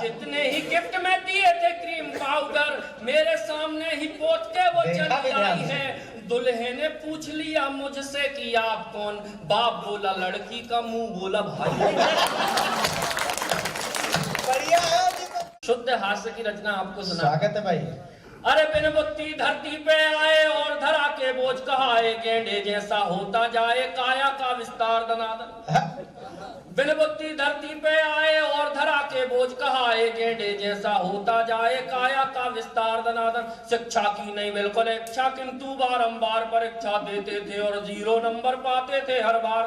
जितने ही गिफ्ट में दिए थे क्रीम पाउडर मेरे सामने ही पोत के वो चली आई है। दुल्हे ने पूछ लिया मुझसे कि आप कौन, बाप बोला लड़की का, मुंह बोला भाई। बढ़िया है। शुद्ध हास्य की रचना आपको सुना। स्वागत है भाई। अरे बिन बुत्ती धरती पे आए और धरा के बोझ कहाए, गेंडे जैसा होता जाए काया का विस्तार दनादन। बिन बुत्ती धरती पे आए और धरा के बोझ कहाए, गेंडे जैसा होता जाए काया का विस्तार दनादन। शिक्षा की नहीं बिल्कुल इच्छा, किंतु बारंबार परीक्षा देते थे और 0 नंबर पाते थे हर बार।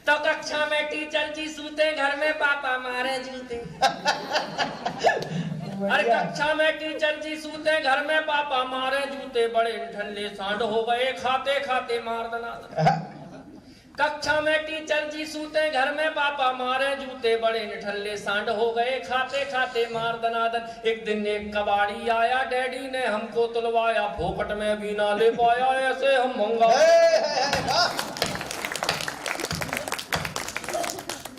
तो कक्षा में टीचर जी सूते, घर में पापा मारे जूते। अरे कक्षा में टीचर जी सूते, घर में पापा मारे जूते, बड़े ठंडे सांड हो गए खाते खाते मार दनादन। कक्षा में टीचर जी सूते, घर में पापा मारे जूते, बड़े निठल्ले सांड हो गए खाते खाते मार दनादन। एक दिन एक कबाड़ी आया, डैडी ने हमको तुलवाया, फोकट में भी ना ले पाया, ऐसे हम मंगा।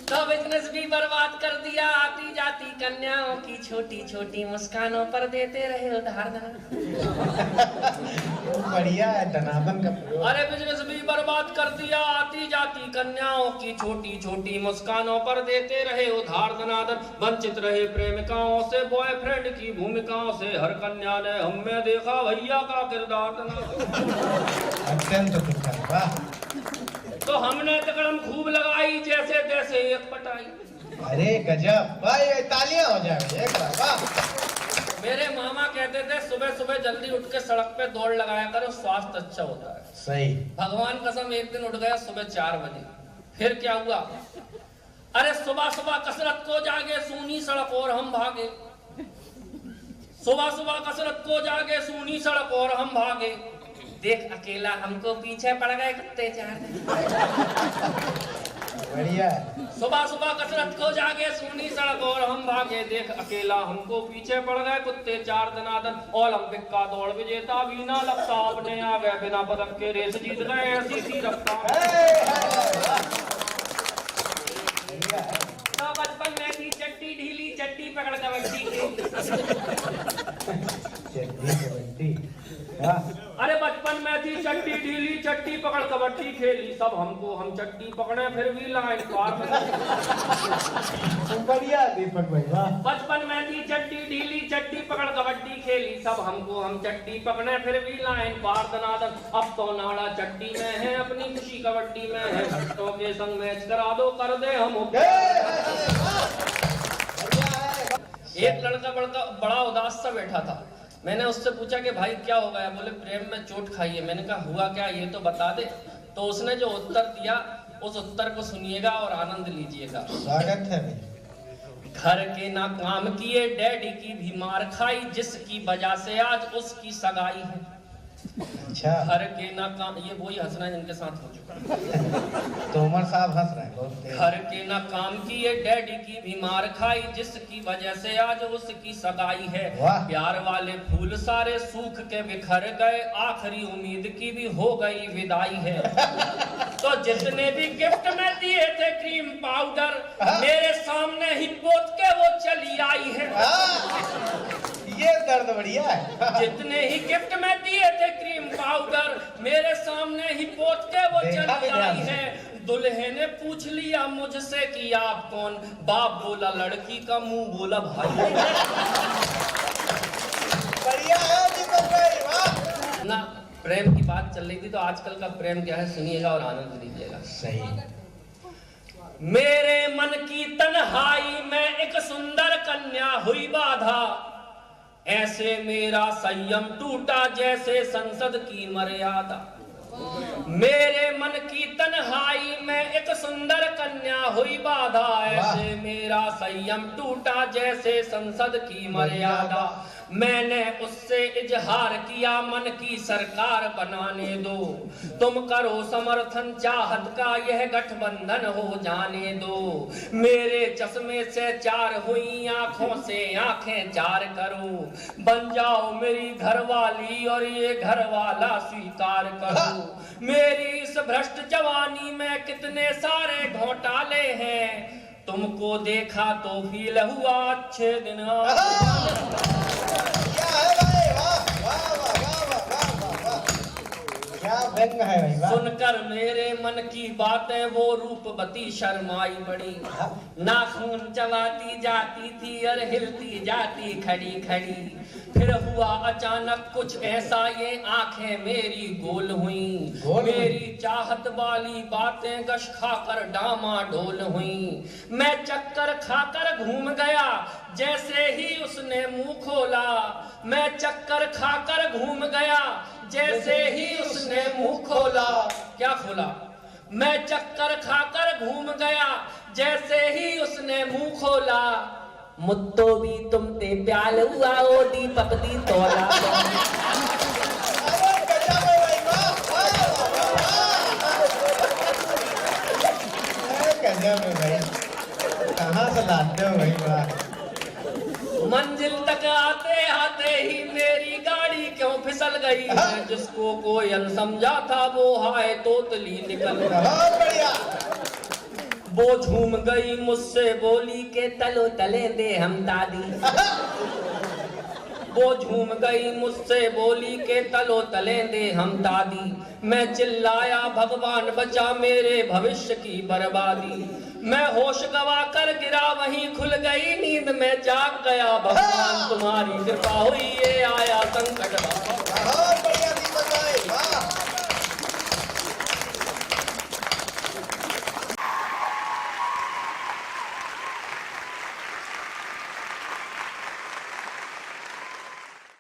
तो बिजनेस भी बर्बाद कर दिया, आती जाती कन्याओं की छोटी छोटी मुस्कानों पर देते रहे उधार। बढ़िया है दनादन का प्रयोग। अरे बिजनेस भी बर्बाद कर दिया, आती जाती कन्याओं की छोटी छोटी मुस्कानों पर देते रहे उधार दनादन। वंचित रहे प्रेमिकाओं से, बॉयफ्रेंड की भूमिकाओं से, हर कन्या ने हम में देखा भैया का किरदार दनादन। अत्यंत दुखद। वाह। तो हमने तकड़म खूब लगाई, जैसे तैसे एक पटाई। अरे गजब भाई, तालियां हो जाए एक बार। वाह। मेरे मामा कहते थे सुबह सुबह जल्दी उठ के सड़क पे दौड़ लगाया करो, स्वास्थ्य अच्छा होता है। सही। भगवान कसम एक दिन उठ गया सुबह 4 बजे। फिर क्या हुआ? अरे सुबह सुबह कसरत को जागे, सूनी सड़क और हम भागे। सुबह सुबह कसरत को जागे, सूनी सड़क और हम भागे। देख अकेला हमको पीछे पड़ गए कुत्ते 4। बढ़िया। सुबह सुबह कसरत को जागे, सूनी सड़क और हम भागे, देख अकेला हमको पीछे पड़ गए कुत्ते 4 दनादन। ओलंपिक का दौड़ विजेता वीना लगता अपने आ गए, बिना पदक के रेस जीत गए, ऐसी सी रफ्तार। तो बचपन में थी चट्टी ढीली, चट्टी पकड़ कबड्डी। अरे बचपन में थी चट्टी ढीली, चट्टी पकड़ कबड्डी खेली, सब हमको हम चट्टी पकड़े फिर भी लाइन पार। बढ़िया दीपक भाई। वाह। बचपन में थी चट्टी ढीली, चट्टी पकड़ कबड्डी खेली, सब हमको हम चट्टी पकड़े फिर भी लाइन पार दनादन। अब तो नाड़ा चट्टी में है, अपनी खुशी कबड्डी में है, भट्टों के संग मैच करा दो, कर दे हम। एक लड़का बड़ा उदास सा बैठा था। मैंने उससे पूछा कि भाई क्या हो गया? बोले प्रेम में चोट खाई है। मैंने कहा हुआ क्या, ये तो बता दे। तो उसने जो उत्तर दिया उस उत्तर को सुनिएगा और आनंद लीजिएगा। स्वागत है। घर के ना काम किए, डैडी की भी मार खाई, जिसकी वजह से आज उसकी सगाई है। अच्छा। घर के ना काम, ये वही हंसना है जिनके साथ हो चुका। तो उमर साहब हंस रहे हैं। घर के ना काम किए, डैडी की भी मार खाई, जिसकी वजह से आज उसकी सगाई है। प्यार वाले फूल सारे सूख के बिखर गए, आखिरी उम्मीद की भी हो गई विदाई है। तो जितने भी गिफ्ट में दिए थे क्रीम पाउडर मेरे सामने ही पोत के वो चली आई है। ये दर्द बढ़िया है। जितने ही गिफ्ट में दिए थे क्रीम पाउडर मेरे सामने ही पोत के वो चली आई है। दुल्हे ने पूछ लिया मुझसे कि आप कौन, बाप बोला लड़की का, मुंह बोला भाई। बढ़िया है दीपक भाई। वाह। ना प्रेम की बात चल रही थी, तो आजकल का प्रेम क्या है सुनिएगा और आनंद लीजिएगा। सही। मेरे मन की तन्हाई में एक सुंदर कन्या हुई बाधा, ऐसे मेरा संयम टूटा जैसे संसद की मर्यादा। मेरे मन की तन्हाई में एक सुंदर कन्या हुई बाधा, ऐसे मेरा संयम टूटा जैसे संसद की मर्यादा। मैंने उससे इजहार किया मन की सरकार बनाने दो, तुम करो समर्थन चाहत का यह गठबंधन हो जाने दो। मेरे चश्मे से 4 हुई आंखों से आंखें 4 करो, बन जाओ मेरी घरवाली और ये घरवाला स्वीकार करो। मेरी इस भ्रष्ट जवानी में कितने सारे घोटाले हैं, तुमको देखा तो फील हुआ अच्छे दिन आए। क्या है भाई, वाह वाह वाह वाह वाह वाह वाह, क्या व्यंग है भाई, वाह। सुनकर मेरे मन की बातें वो रूपवती शर्माई बड़ी, नाखून चबाती जाती थी और हिलती जाती खड़ी खड़ी। फिर हुआ अचानक कुछ ऐसा, ये आंखें मेरी गोल हुई, मेरी चाहत वाली बातें गश खाकर डामाडोल हुई। मैं चक्कर खाकर घूम गया जैसे ही उसने मुंह खोला, मैं चक्कर खाकर घूम गया जैसे ही उसने मुंह खोला। क्या खोला? मैं चक्कर खाकर घूम गया जैसे ही उसने मुंह खोला। मुत्तो भी तुम ते प्याल हुआ ओ दीपक दी तोला। अरे गजब है भाई, वाह वाह वाह वाह, गजब है भाई, कहाँ से लाते हो भाई, वाह। मंजिल तक आते आते ही मेरी गाड़ी क्यों फिसल गई, मैं जिसको कोयल समझा था वो हाय तोतली निकल गई। बहुत बढ़िया। वो झूम गई मुझसे बोली के तलो तले दे हम दादी। वो झूम गई मुझसे बोली के तलो तले दे हम दादी। मैं चिल्लाया भगवान बचा मेरे भविष्य की बर्बादी। मैं होश गवा कर गिरा वहीं खुल गई नींद में जाग गया, भगवान तुम्हारी कृपा हुई ये आया संकट।